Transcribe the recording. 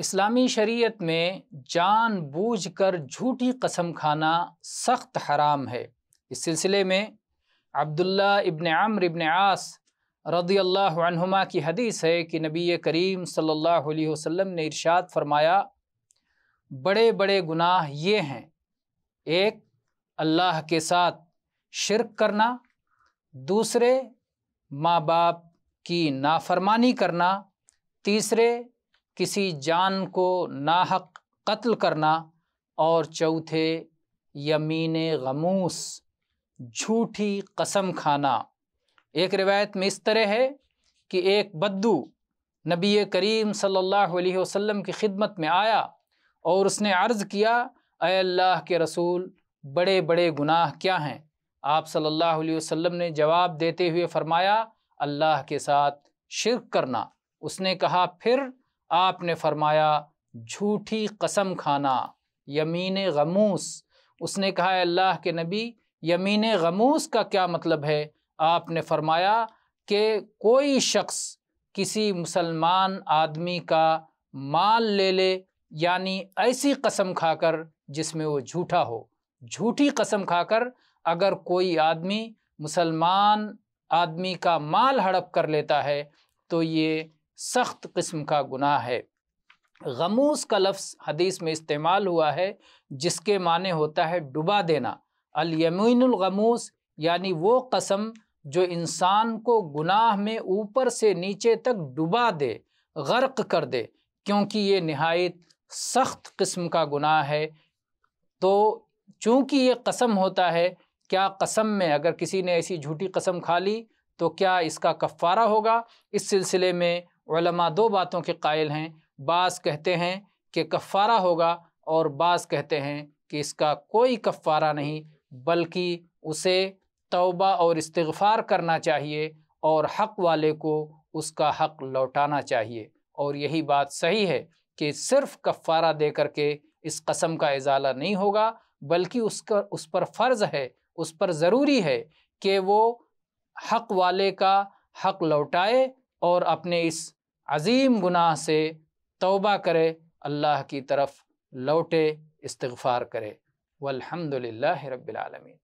اسلامی شریعت میں جان بوجھ کر جھوٹی قسم کھانا سخت حرام ہے۔ اس سلسلے میں عبداللہ ابن عمرو ابن عاص رضی اللہ عنہما کی حدیث ہے کہ نبی کریم صلی اللہ علیہ وسلم نے ارشاد فرمایا، بڑے بڑے گناہ یہ ہیں: ایک، اللہ کے ساتھ شرک کرنا، دوسرے، ماں باپ کی نافرمانی کرنا، تیسرے، کسی جان کو ناحق قتل کرنا، اور چوتھے، یمین غموس، جھوٹی قسم کھانا۔ ایک روایت میں اس طرح ہے کہ ایک بدو نبی کریم صلی اللہ علیہ وسلم کی خدمت میں آیا اور اس نے عرض کیا، اے اللہ کے رسول، بڑے بڑے گناہ کیا ہیں؟ آپ صلی اللہ علیہ وسلم نے جواب دیتے ہوئے فرمایا، اللہ کے ساتھ شرک کرنا۔ اس نے کہا، پھر؟ آپ نے فرمایا، جھوٹی قسم کھانا، یمین غموس۔ اس نے کہا، اے اللہ کے نبی، یمین غموس کا کیا مطلب ہے؟ آپ نے فرمایا کہ کوئی شخص کسی مسلمان آدمی کا مال لے لے، یعنی ایسی قسم کھا کر جس میں وہ جھوٹا ہو۔ جھوٹی قسم کھا کر اگر کوئی آدمی مسلمان آدمی کا مال ہڑپ کر لیتا ہے تو یہ سخت قسم کا گناہ ہے۔ غموس کا لفظ حدیث میں استعمال ہوا ہے جس کے معنی ہوتا ہے ڈبا دینا۔ الیمین الغموس یعنی وہ قسم جو انسان کو گناہ میں اوپر سے نیچے تک ڈبا دے، غرق کر دے، کیونکہ یہ نہایت سخت قسم کا گناہ ہے۔ تو چونکہ یہ قسم ہوتا ہے، کیا قسم میں اگر کسی نے ایسی جھوٹی قسم کھا لی تو کیا اس کا کفارہ ہوگا؟ اس سلسلے میں علماء دو باتوں کے قائل ہیں۔ بعض کہتے ہیں کہ کفارہ ہوگا اور بعض کہتے ہیں کہ اس کا کوئی کفارہ نہیں، بلکہ اسے توبہ اور استغفار کرنا چاہیے اور حق والے کو اس کا حق لوٹانا چاہیے۔ اور یہی بات صحیح ہے کہ صرف کفارہ دے کر کے اس قسم کا ازالہ نہیں ہوگا، بلکہ اس پر فرض ہے، اس پر ضروری ہے کہ وہ حق والے کا حق لوٹائے اور اپنے اس عظیم گناہ سے توبہ کرے، اللہ کی طرف لوٹے، استغفار کرے۔ والحمد للہ رب العالمین۔